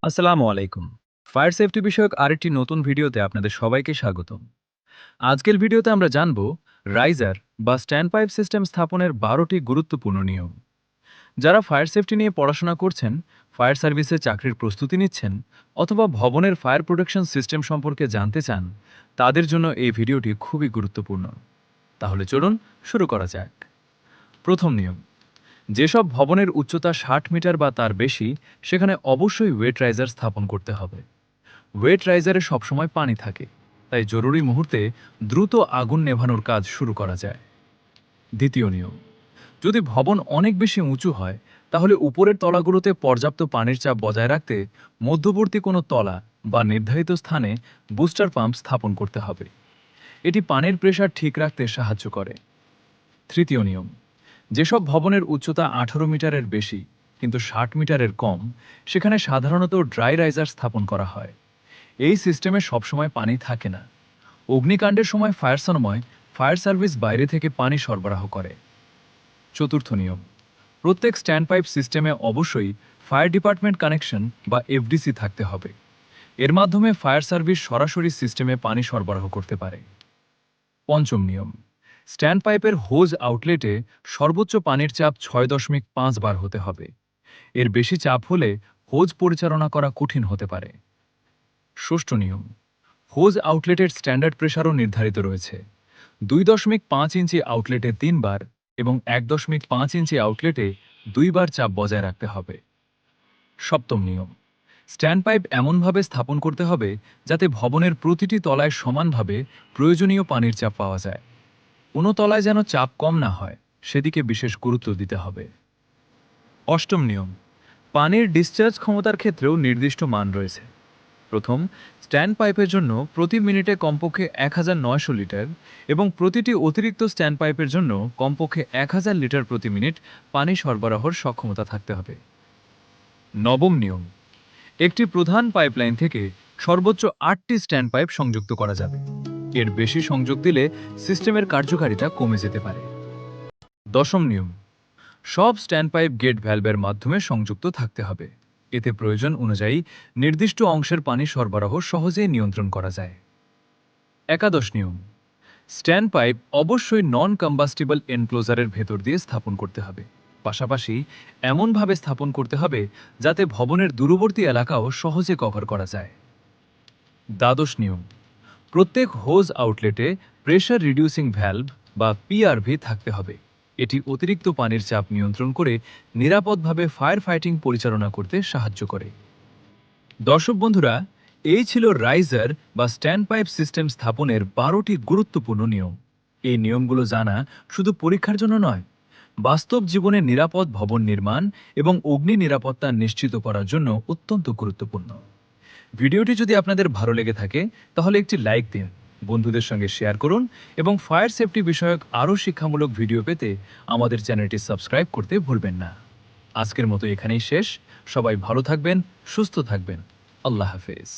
আসসালামু আলাইকুম। Fire safety বিষয়ক আরেকটি নতুন ভিডিওতে আপনাদের সবাইকে স্বাগতম। আজকের ভিডিওতে আমরা জানব রাইজার বা স্ট্যান্ড পাইপ সিস্টেম স্থাপনের 12টি গুরুত্বপূর্ণ নিয়ম। যারা ফায়ার সেফটি নিয়ে পড়াশোনা করছেন, ফায়ার সার্ভিসে চাকরির প্রস্তুতি নিচ্ছেন অথবা ভবনের ফায়ার প্রোটেকশন সিস্টেম সম্পর্কে জানতে চান, তাদের জন্য এই ভিডিওটি খুবই গুরুত্বপূর্ণ। তাহলে চলুন শুরু করা যাক। প্রথম নিয়ম, যেসব ভবনের উচ্চতা 60 মিটার বা তার বেশি, সেখানে অবশ্যই ওয়েট রাইজার স্থাপন করতে হবে। ওয়েট রাইজারে সবসময় পানি থাকে, তাই জরুরি মুহূর্তে দ্রুত আগুন নেভানোর কাজ শুরু করা যায়। দ্বিতীয় নিয়ম, যদি ভবন অনেক বেশি উঁচু হয়, তাহলে উপরের তলাগুলোতে পর্যাপ্ত পানির চাপ বজায় রাখতে মধ্যবর্তী কোনো তলা বা নির্ধারিত স্থানে বুস্টার পাম্প স্থাপন করতে হবে। এটি পানির প্রেসার ঠিক রাখতে সাহায্য করে। তৃতীয় নিয়ম, যেসব ভবনের উচ্চতা 18 মিটারের বেশি কিন্তু 60 মিটারের কম, সেখানে সাধারণত ড্রাই রাইজার স্থাপন করা হয়। এই সিস্টেমে সবসময় পানি থাকে না। অগ্নিকাণ্ডের সময় ফায়ার সার্ভিস বাইরে থেকে পানি সরবরাহ করে। চতুর্থ নিয়ম, প্রত্যেক স্ট্যান্ড পাইপ সিস্টেমে অবশ্যই ফায়ার ডিপার্টমেন্ট কানেকশন বা এফডিসি থাকতে হবে। এর মাধ্যমে ফায়ার সার্ভিস সরাসরি সিস্টেমে পানি সরবরাহ করতে পারে। পঞ্চম নিয়ম, স্ট্যান্ড পাইপের হোজ আউটলেটে সর্বোচ্চ পানির চাপ 6.5 বার হতে হবে। এর বেশি চাপ হলে হোজ পরিচালনা করা কঠিন হতে পারে। ষষ্ঠ নিয়ম, হোজ আউটলেটের স্ট্যান্ডার্ড প্রেসারও নির্ধারিত রয়েছে। 2.5 ইঞ্চি আউটলেটে 3 বার এবং 1.5 ইঞ্চি আউটলেটে 2 বার চাপ বজায় রাখতে হবে। সপ্তম নিয়ম, স্ট্যান্ড পাইপ এমনভাবে স্থাপন করতে হবে যাতে ভবনের প্রতিটি তলায় সমানভাবে প্রয়োজনীয় পানির চাপ পাওয়া যায়। কোনো তলায় যেন চাপ কম না হয়, সেদিকে বিশেষ গুরুত্ব দিতে হবে। অষ্টম নিয়ম, পানির ডিসচার্জ ক্ষমতার ক্ষেত্রেও নির্দিষ্ট মান রয়েছে। প্রথম, স্ট্যান্ড পাইপের জন্য প্রতি মিনিটে কমপক্ষে 1900 লিটার এবং প্রতিটি অতিরিক্ত স্ট্যান্ড পাইপের জন্য কমপক্ষে 1000 লিটার প্রতি মিনিট পানি সরবরাহের সক্ষমতা থাকতে হবে। নবম নিয়ম, একটি প্রধান পাইপলাইন থেকে সর্বোচ্চ 8টি স্ট্যান্ড পাইপ সংযুক্ত করা যাবে। এর বেশি সংযোগ দিলে সিস্টেমের কার্যকারিতা কমে যেতে পারে। দশম নিয়ম, সব স্ট্যান্ড পাইপ গেট ভ্যালভের মাধ্যমে সংযুক্ত থাকতে হবে। এতে প্রয়োজন অনুযায়ী নির্দিষ্ট অংশের পানি সরবরাহ সহজেই নিয়ন্ত্রণ করা যায়। একাদশ নিয়ম, স্ট্যান্ড পাইপ অবশ্যই নন কম্বাস্টিবল এনক্লোজারের ভেতর দিয়ে স্থাপন করতে হবে। পাশাপাশি এমনভাবে স্থাপন করতে হবে যাতে ভবনের দূরবর্তী এলাকাও সহজে কভার করা যায়। দ্বাদশ নিয়ম, প্রত্যেক হোজ আউটলেটে প্রেশার রিডিউসিং ভ্যালভ বা পিআরভি থাকতে হবে। এটি অতিরিক্ত পানির চাপ নিয়ন্ত্রণ করে নিরাপদভাবে ফায়ার ফাইটিং পরিচালনা করতে সাহায্য করে। দর্শক বন্ধুরা, এই ছিল রাইজার বা স্ট্যান্ড পাইপ সিস্টেম স্থাপনের 12টি গুরুত্বপূর্ণ নিয়ম। এই নিয়মগুলো জানা শুধু পরীক্ষার জন্য নয়, বাস্তব জীবনে নিরাপদ ভবন নির্মাণ এবং অগ্নি নিরাপত্তা নিশ্চিত করার জন্য অত্যন্ত গুরুত্বপূর্ণ। ভিডিওটি যদি আপনাদের ভালো লেগে থাকে, তাহলে একটি লাইক দিন, বন্ধুদের সঙ্গে শেয়ার করুন এবং ফায়ার সেফটি বিষয়ক আরও শিক্ষামূলক ভিডিও পেতে আমাদের চ্যানেলটি সাবস্ক্রাইব করতে ভুলবেন না। আজকের মতো এখানেই শেষ। সবাই ভালো থাকবেন, সুস্থ থাকবেন। আল্লাহ হাফেজ।